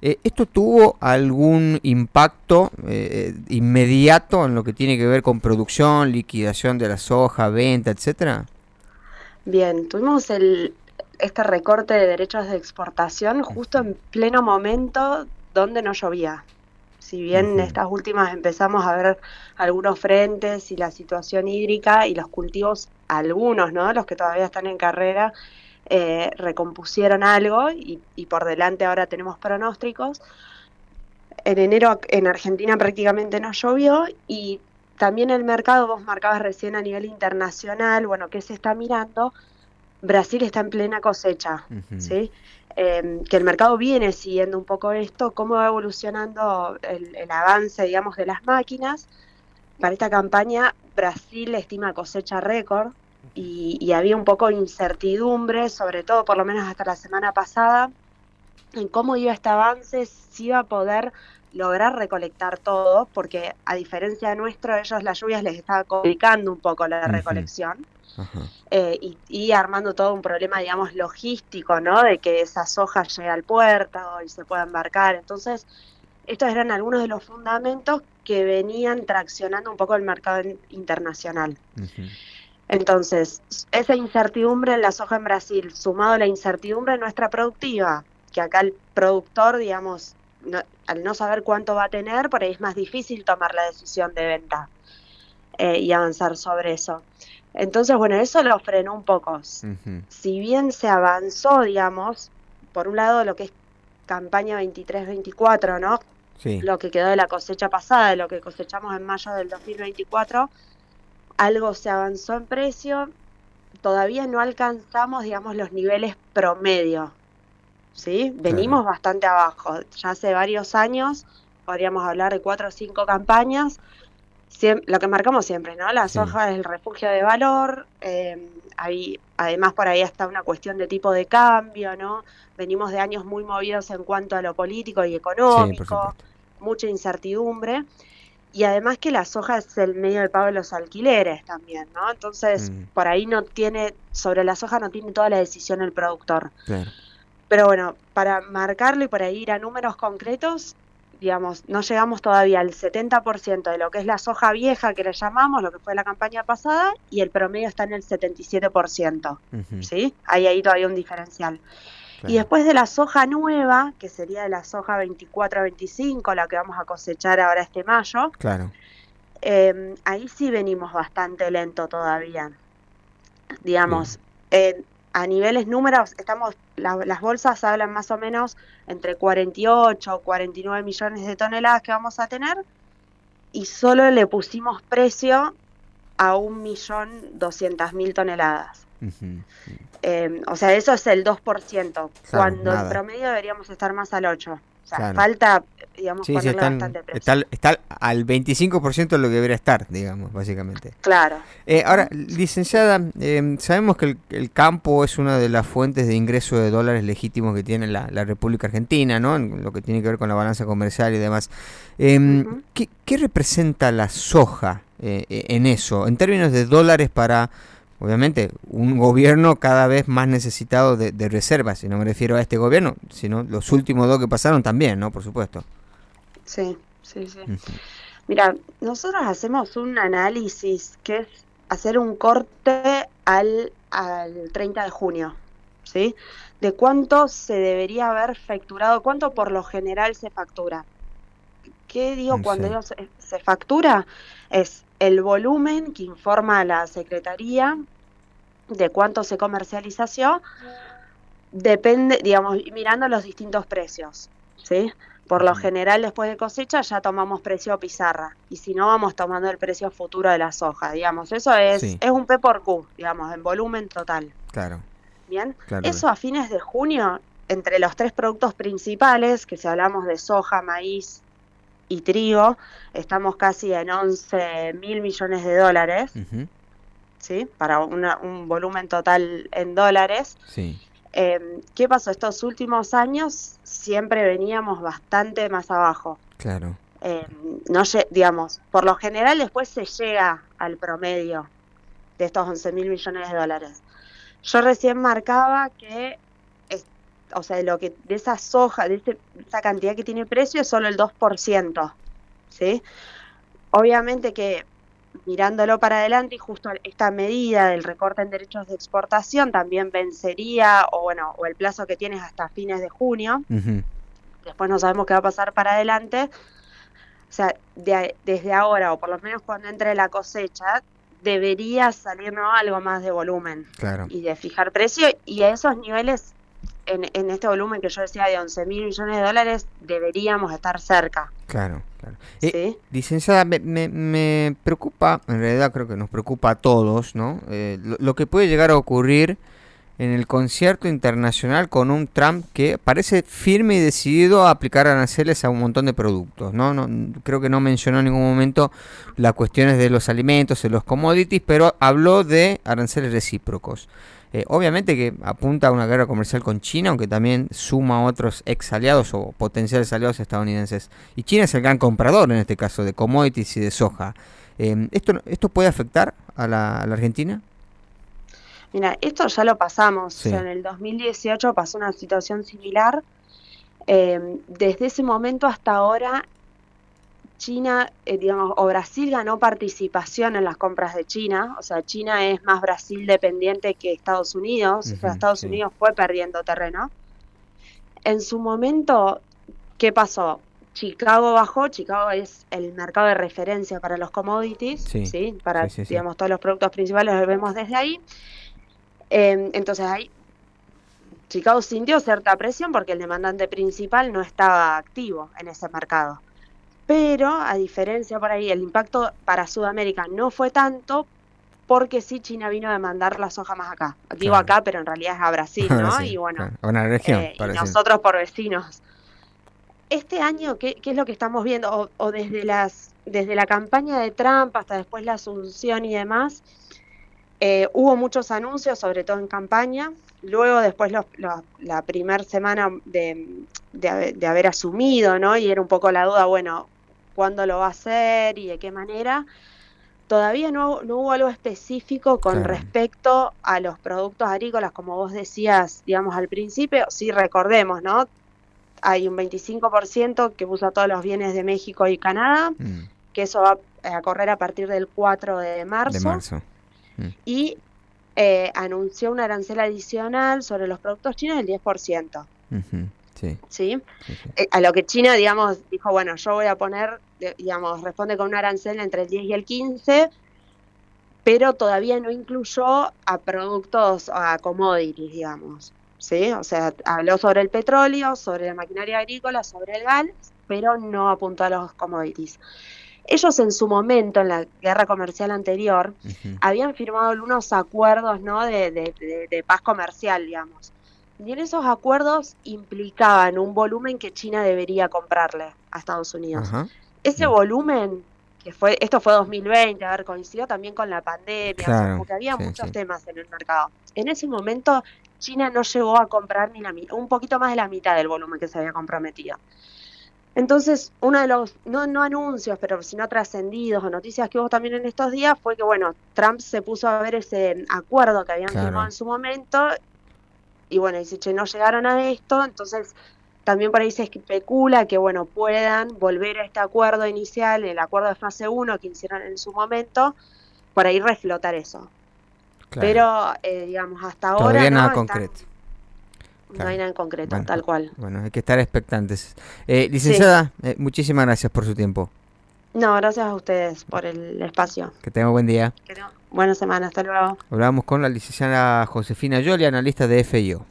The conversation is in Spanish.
¿Esto tuvo algún impacto inmediato en lo que tiene que ver con producción, liquidación de la soja, venta, etcétera? Bien, tuvimos este recorte de derechos de exportación justo en pleno momento donde no llovía. Si bien Ujú. estas últimas empezamos a ver algunos frentes y la situación hídrica y los cultivos, algunos, ¿no? Los que todavía están en carrera, recompusieron algo y por delante ahora tenemos pronósticos. En enero en Argentina prácticamente no llovió y también el mercado, vos marcabas recién a nivel internacional, bueno, ¿qué se está mirando? Brasil está en plena cosecha, Ujú. ¿sí? Que el mercado viene siguiendo un poco esto, cómo va evolucionando el avance, digamos, de las máquinas. Para esta campaña, Brasil estima cosecha récord y había un poco de incertidumbre, sobre todo por lo menos hasta la semana pasada, en cómo iba este avance, si iba a poder lograr recolectar todo, porque a diferencia nuestro, ellos las lluvias les estaba complicando un poco la Ujú. recolección Ajá. y armando todo un problema, digamos, logístico, ¿no? De que esa soja llegue al puerto y se pueda embarcar. Entonces, estos eran algunos de los fundamentos que venían traccionando un poco el mercado internacional. Ujú. Entonces, esa incertidumbre en la soja en Brasil, sumado a la incertidumbre en nuestra productiva, que acá el productor, digamos, al no saber cuánto va a tener, por ahí es más difícil tomar la decisión de venta y avanzar sobre eso. Entonces, bueno, eso lo frenó un poco. Ujú. Si bien se avanzó, digamos, por un lado lo que es campaña 23-24, ¿no? Sí. Lo que quedó de la cosecha pasada, de lo que cosechamos en mayo del 2024, algo se avanzó en precio, todavía no alcanzamos, digamos, los niveles promedio, ¿sí? Claro. Venimos bastante abajo, ya hace varios años, podríamos hablar de 4 o 5 campañas, lo que marcamos siempre, ¿no? La Sí. soja es el refugio de valor, además por ahí está una cuestión de tipo de cambio, ¿no? Venimos de años muy movidos en cuanto a lo político y Sí, por económico, supuesto. mucha incertidumbre, y además que la soja es el medio de pago de los alquileres también, ¿no? Entonces, Mm. por ahí no tiene, sobre la soja no tiene toda la decisión el productor. Claro. Pero bueno, para marcarlo y para ir a números concretos, digamos, no llegamos todavía al 70% de lo que es la soja vieja que le llamamos, lo que fue la campaña pasada, y el promedio está en el 77%, Ujú. ¿sí? Hay ahí todavía un diferencial. Y Claro. después de la soja nueva, que sería de la soja 24-25, la que vamos a cosechar ahora este mayo, Claro. ahí sí venimos bastante lento todavía. Bien. Digamos, a niveles números, las bolsas hablan más o menos entre 48 o 49 millones de toneladas que vamos a tener y solo le pusimos precio a 1.200.000 toneladas. Ujú. O sea, eso es el 2% Claro, cuando en nada. promedio deberíamos estar más al 8%. O sea, Claro. falta, digamos, Sí, sí, ponerle bastante precio. está al 25% de lo que debería estar, digamos, básicamente. Claro. Ahora, Ujú. Sí. licenciada, sabemos que el campo es una de las fuentes de ingreso de dólares legítimos que tiene la República Argentina, ¿no? En lo que tiene que ver con la balanza comercial y demás. Ujú. ¿Qué representa la soja en eso? En términos de dólares para, obviamente, un gobierno cada vez más necesitado de reservas. Y no me refiero a este gobierno, sino los últimos dos que pasaron también, ¿no? Por supuesto. Sí, sí, sí. Ujú. Mira, nosotros hacemos un análisis que es hacer un corte al 30 de junio, ¿sí? De cuánto se debería haber facturado, cuánto por lo general se factura. ¿Qué digo cuando Sí. digo se factura? Es el volumen que informa la Secretaría de cuánto se comercializó, depende, digamos, mirando los distintos precios, ¿sí? Por lo Ujú. general, después de cosecha ya tomamos precio pizarra y si no, vamos tomando el precio futuro de la soja, digamos. Eso es, Sí, es un P por Q, digamos, en volumen total. claro, Bien, claro. eso a fines de junio, entre los tres productos principales, que si hablamos de soja, maíz y trigo, estamos casi en 11.000 millones de dólares, Ujú. ¿sí? Para un volumen total en dólares. Sí, ¿Qué pasó? Estos últimos años siempre veníamos bastante más abajo. claro. Eh, no, digamos, por lo general después se llega al promedio de estos 11.000 millones de dólares. Yo recién marcaba que o sea, de esa soja, esa cantidad que tiene precio es solo el 2%, ¿sí? Obviamente que mirándolo para adelante y justo esta medida del recorte en derechos de exportación también vencería, o el plazo que tienes hasta fines de junio, después no sabemos qué va a pasar para adelante, o sea, desde ahora, o por lo menos cuando entre la cosecha, debería salirnos algo más de volumen y de fijar precio, y a esos niveles, en este volumen que yo decía de 11.000 millones de dólares, deberíamos estar cerca. Claro. ¿Sí? Licenciada, me preocupa, en realidad creo que nos preocupa a todos, ¿no? Lo que puede llegar a ocurrir en el concierto internacional con un Trump que parece firme y decidido a aplicar aranceles a un montón de productos, ¿no? Creo que no mencionó en ningún momento las cuestiones de los alimentos, de los commodities, pero habló de aranceles recíprocos. Obviamente que apunta a una guerra comercial con China, aunque también suma a otros ex aliados o potenciales aliados estadounidenses. Y China es el gran comprador en este caso de commodities y de soja. ¿Esto puede afectar a la Argentina? Mira, esto ya lo pasamos. Sí. O sea, en el 2018 pasó una situación similar. Desde ese momento hasta ahora, China, o Brasil ganó participación en las compras de China. O sea, China es más Brasil dependiente que Estados Unidos. O sea, Estados Unidos fue perdiendo terreno. En su momento, ¿qué pasó? Chicago bajó. Chicago es el mercado de referencia para los commodities, ¿sí? Para, digamos, todos los productos principales los vemos desde ahí. Entonces ahí Chicago sintió cierta presión porque el demandante principal no estaba activo en ese mercado. Pero, a diferencia por ahí, el impacto para Sudamérica no fue tanto porque sí China vino a demandar la soja más acá. Digo acá, pero en realidad es a Brasil, ¿no? Y bueno, una región, y nosotros por vecinos. Este año, ¿qué es lo que estamos viendo? O desde la campaña de Trump hasta después la asunción y demás, hubo muchos anuncios, sobre todo en campaña. Luego, después, la primera semana de haber asumido, ¿no? Y era un poco la duda, bueno, ¿cuándo lo va a hacer y de qué manera? Todavía no hubo algo específico con respecto a los productos agrícolas, como vos decías, digamos, al principio. Sí, recordemos, ¿no? Hay un 25% que usa todos los bienes de México y Canadá, que eso va a correr a partir del 4 de marzo. Y anunció un arancel adicional sobre los productos chinos del 10%. ¿Sí? A lo que China, digamos, dijo, bueno, yo voy a poner, digamos, responde con un arancel entre el 10 y el 15, pero todavía no incluyó a productos, a commodities, digamos, ¿sí? O sea, habló sobre el petróleo, sobre la maquinaria agrícola, sobre el gas, pero no apuntó a los commodities. Ellos en su momento, en la guerra comercial anterior, habían firmado unos acuerdos, ¿no? de paz comercial, digamos. Y en esos acuerdos implicaban un volumen que China debería comprarle a Estados Unidos. Ese volumen, esto fue 2020, coincidió también con la pandemia, o sea, como que había muchos temas en el mercado. En ese momento, China no llegó a comprar ni un poquito más de la mitad del volumen que se había comprometido. Entonces, uno de los, no anuncios, pero sino trascendidos o noticias que hubo también en estos días fue que, bueno, Trump se puso a ver ese acuerdo que habían firmado en su momento y, bueno, dice, che, no llegaron a esto, entonces también por ahí se especula que, bueno, puedan volver a este acuerdo inicial, el acuerdo de fase 1 que hicieron en su momento, por ahí reflotar eso. Pero, digamos, hasta ahora todavía nada concreto. No hay nada en concreto, tal cual. Bueno, hay que estar expectantes. Licenciada, muchísimas gracias por su tiempo. No, gracias a ustedes por el espacio. Que tenga buen día. Buena semana, hasta luego. Hablábamos con la licenciada Josefina Yoli, analista de FIO.